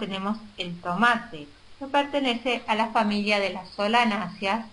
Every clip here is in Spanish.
tenemos el tomate, que pertenece a la familia de las solanáceas,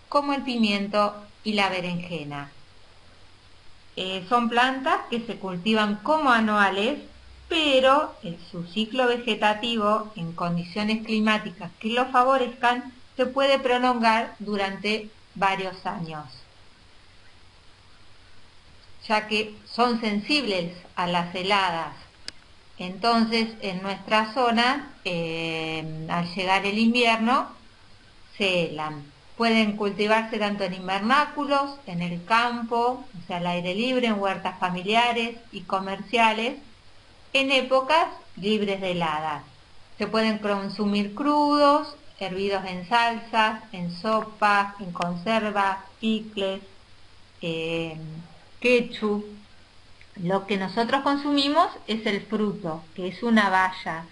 como el pimiento y la berenjena. Son plantas que se cultivan como anuales, pero su ciclo vegetativo, en condiciones climáticas que lo favorezcan, se puede prolongar durante varios años, ya que son sensibles a las heladas. Entonces, en nuestra zona, al llegar el invierno, se helan. Pueden cultivarse tanto en invernáculos, en el campo, o sea, al aire libre, en huertas familiares y comerciales, en épocas libres de heladas. Se pueden consumir crudos, hervidos en salsas, en sopas, en conservas, picles, ketchup. Lo que nosotros consumimos es el fruto, que es una baya.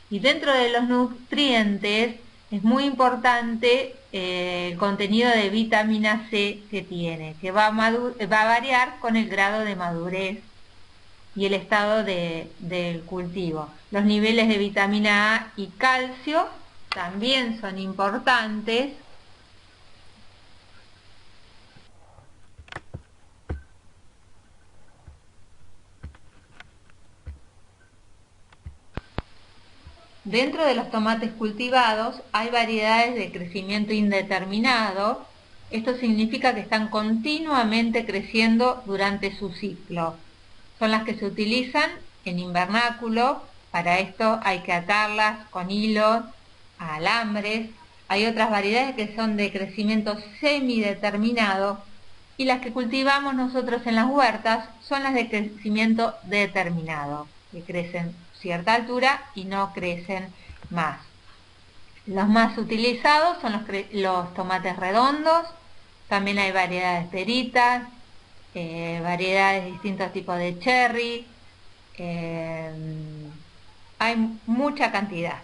Y dentro de los nutrientes es muy importante el contenido de vitamina C que tiene, que va a variar con el grado de madurez y el estado del cultivo. Los niveles de vitamina A y calcio también son importantes. Dentro de los tomates cultivados hay variedades de crecimiento indeterminado. Esto significa que están continuamente creciendo durante su ciclo. Son las que se utilizan en invernáculo. Para esto hay que atarlas con hilos a alambres. Hay otras variedades que son de crecimiento semideterminado, y las que cultivamos nosotros en las huertas son las de crecimiento determinado, que crecen cierta altura y no crecen más. Los más utilizados son los tomates redondos. También hay variedades peritas, variedades de distintos tipos de cherry. Hay mucha cantidad.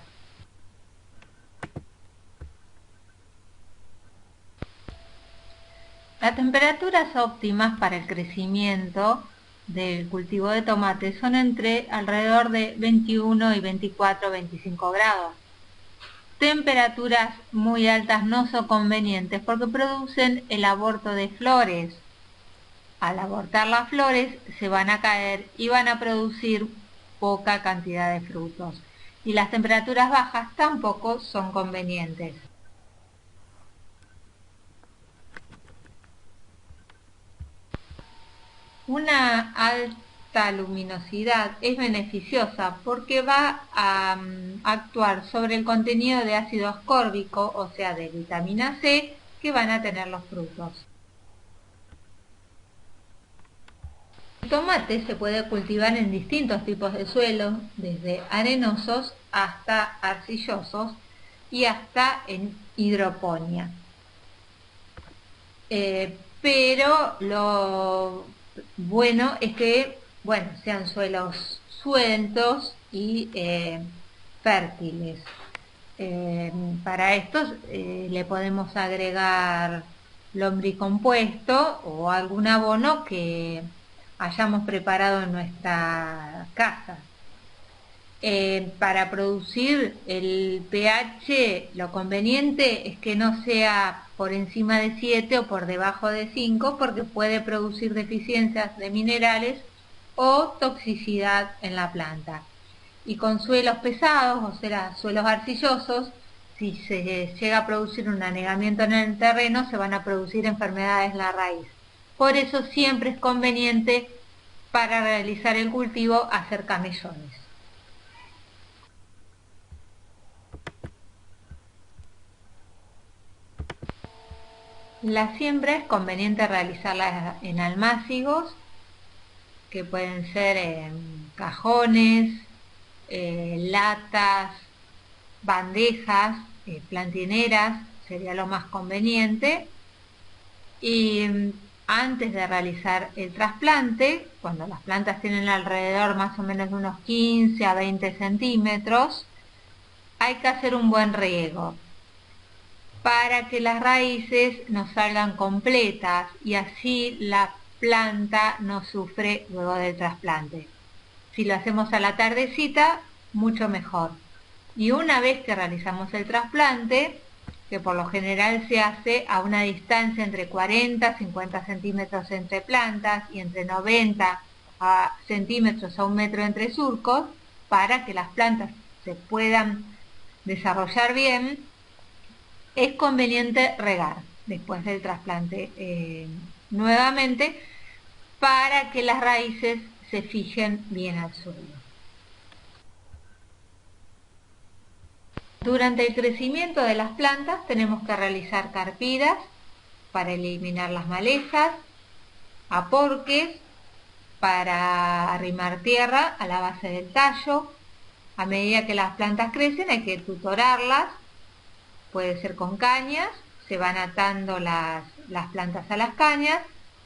Las temperaturas óptimas para el crecimiento del cultivo de tomate son entre alrededor de 21 y 24 o 25 grados. Temperaturas muy altas no son convenientes porque producen el aborto de flores. Al abortar las flores se van a caer y van a producir poca cantidad de frutos. Y las temperaturas bajas tampoco son convenientes. Una alta luminosidad es beneficiosa porque va a actuar sobre el contenido de ácido ascórbico, o sea, de vitamina C, que van a tener los frutos. El tomate se puede cultivar en distintos tipos de suelos, desde arenosos hasta arcillosos y hasta en hidroponía. Pero lo bueno es que sean suelos sueltos y fértiles. Para estos le podemos agregar lombricompuesto o algún abono que hayamos preparado en nuestra casa. Para producir el pH, lo conveniente es que no sea por encima de 7 o por debajo de 5, porque puede producir deficiencias de minerales o toxicidad en la planta. Y con suelos pesados, o sea, suelos arcillosos, si se llega a producir un anegamiento en el terreno, se van a producir enfermedades en la raíz. Por eso siempre es conveniente para realizar el cultivo hacer camellones. La siembra es conveniente realizarla en almácigos, que pueden ser en cajones, latas, bandejas, plantineras, sería lo más conveniente. Y antes de realizar el trasplante, cuando las plantas tienen alrededor más o menos de unos 15 a 20 centímetros, hay que hacer un buen riego para que las raíces nos salgan completas y así la planta no sufre luego del trasplante. Si lo hacemos a la tardecita, mucho mejor. Y una vez que realizamos el trasplante, que por lo general se hace a una distancia entre 40 a 50 centímetros entre plantas y entre 90 centímetros a 1 metro entre surcos, para que las plantas se puedan desarrollar bien, es conveniente regar después del trasplante nuevamente para que las raíces se fijen bien al suelo. Durante el crecimiento de las plantas tenemos que realizar carpidas para eliminar las malezas, aporques para arrimar tierra a la base del tallo. A medida que las plantas crecen hay que tutorarlas, puede ser con cañas, se van atando las plantas a las cañas,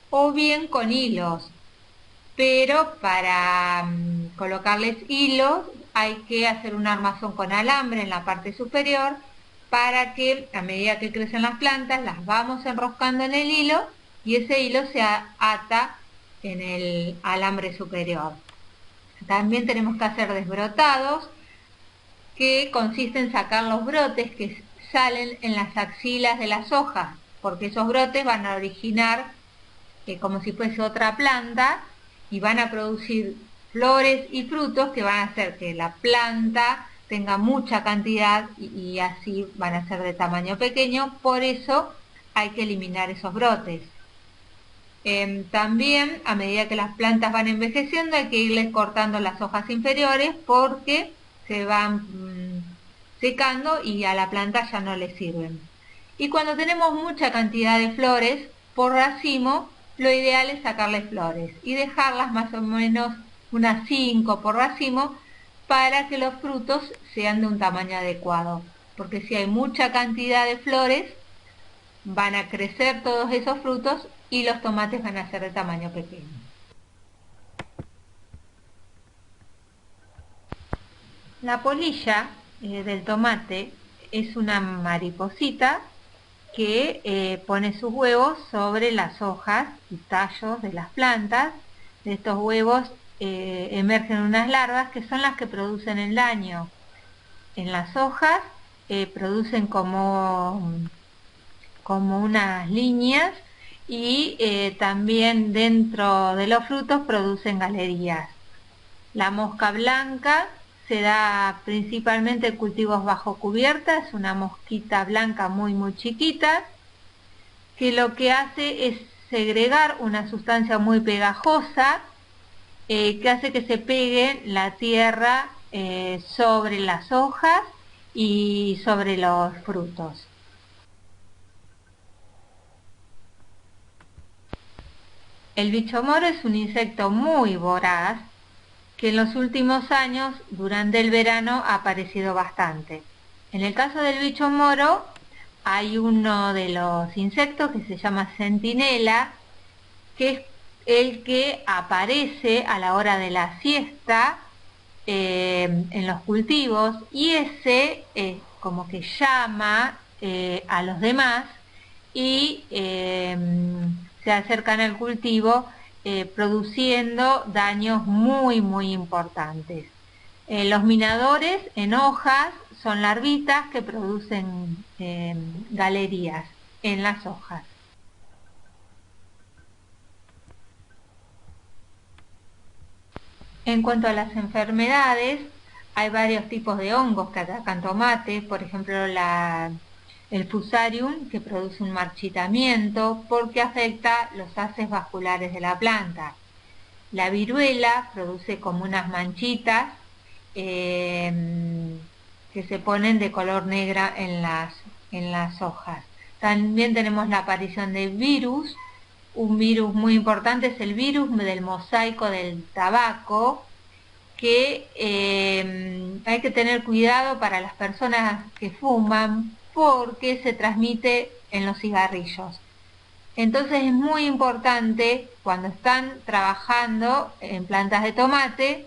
o bien con hilos, pero para colocarles hilos hay que hacer un armazón con alambre en la parte superior para que a medida que crecen las plantas las vamos enroscando en el hilo y ese hilo se ata en el alambre superior. También tenemos que hacer desbrotados, que consiste en sacar los brotes que salen en las axilas de las hojas, porque esos brotes van a originar como si fuese otra planta y van a producir flores y frutos que van a hacer que la planta tenga mucha cantidad y así van a ser de tamaño pequeño. Por eso hay que eliminar esos brotes. También a medida que las plantas van envejeciendo hay que irles cortando las hojas inferiores porque se van secando y a la planta ya no le sirven. Y cuando tenemos mucha cantidad de flores por racimo, lo ideal es sacarles flores y dejarlas más o menos unas 5 por racimo para que los frutos sean de un tamaño adecuado, porque si hay mucha cantidad de flores van a crecer todos esos frutos y los tomates van a ser de tamaño pequeño. La polilla del tomate es una mariposita que pone sus huevos sobre las hojas y tallos de las plantas. De estos huevos emergen unas larvas que son las que producen el daño. En las hojas producen como unas líneas y también dentro de los frutos producen galerías. La mosca blanca se da principalmente en cultivos bajo cubierta, es una mosquita blanca muy chiquita, que lo que hace es segregar una sustancia muy pegajosa que hace que se pegue la tierra sobre las hojas y sobre los frutos. El bicho moro es un insecto muy voraz que en los últimos años, durante el verano, ha aparecido bastante. En el caso del bicho moro, hay uno de los insectos que se llama centinela, que es el que aparece a la hora de la siesta en los cultivos, y ese como que llama a los demás y se acercan al cultivo produciendo daños muy importantes. Los minadores en hojas son larvitas que producen galerías en las hojas. En cuanto a las enfermedades, hay varios tipos de hongos que atacan tomate, por ejemplo el fusarium, que produce un marchitamiento porque afecta los haces vasculares de la planta. La viruela produce como unas manchitas que se ponen de color negra en las hojas. También tenemos la aparición de virus. Un virus muy importante es el virus del mosaico del tabaco, que hay que tener cuidado para las personas que fuman porque se transmite en los cigarrillos. Entonces es muy importante cuando están trabajando en plantas de tomate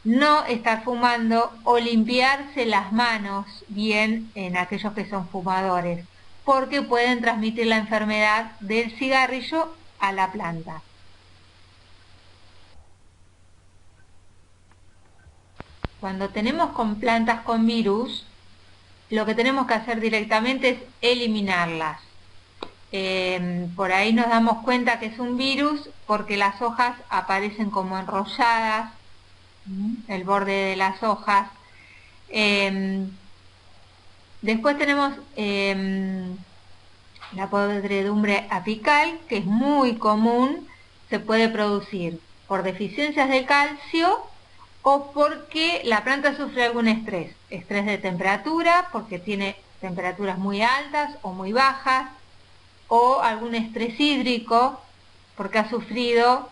no estar fumando o limpiarse las manos bien en aquellos que son fumadores, porque pueden transmitir la enfermedad del cigarrillo a la planta. Cuando tenemos con plantas con virus, lo que tenemos que hacer directamente es eliminarlas. Por ahí nos damos cuenta que es un virus porque las hojas aparecen como enrolladas, el borde de las hojas. Después tenemos la podredumbre apical, que es muy común, se puede producir por deficiencias de calcio o porque la planta sufre algún estrés de temperatura, porque tiene temperaturas muy altas o muy bajas, o algún estrés hídrico, porque ha sufrido,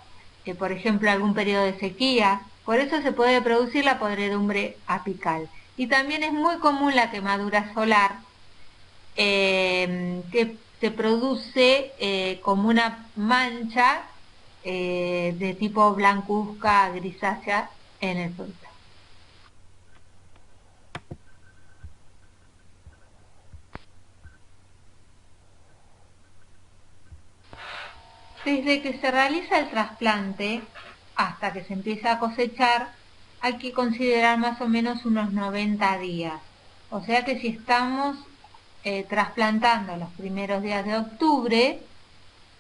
por ejemplo, algún periodo de sequía. Por eso se puede producir la podredumbre apical. Y también es muy común la quemadura solar, que se produce como una mancha de tipo blancuzca, grisácea en el fruto. Desde que se realiza el trasplante hasta que se empieza a cosechar, hay que considerar más o menos unos 90 días. O sea que si estamos trasplantando los primeros días de octubre,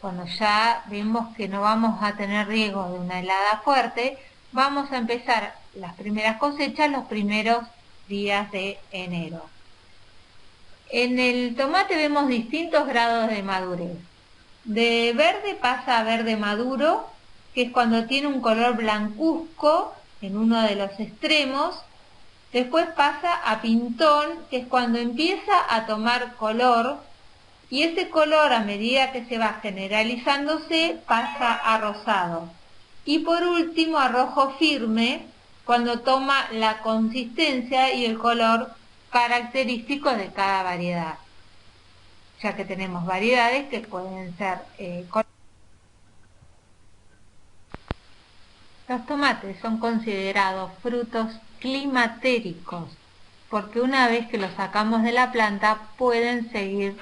cuando ya vemos que no vamos a tener riesgo de una helada fuerte, vamos a empezar las primeras cosechas los primeros días de enero. En el tomate vemos distintos grados de madurez. De verde pasa a verde maduro, que es cuando tiene un color blancuzco en uno de los extremos. Después pasa a pintón, que es cuando empieza a tomar color, y ese color, a medida que se va generalizándose, pasa a rosado. Y por último a rojo firme, cuando toma la consistencia y el color característico de cada variedad, ya que tenemos variedades que pueden ser Los tomates son considerados frutos climatéricos porque una vez que los sacamos de la planta pueden seguir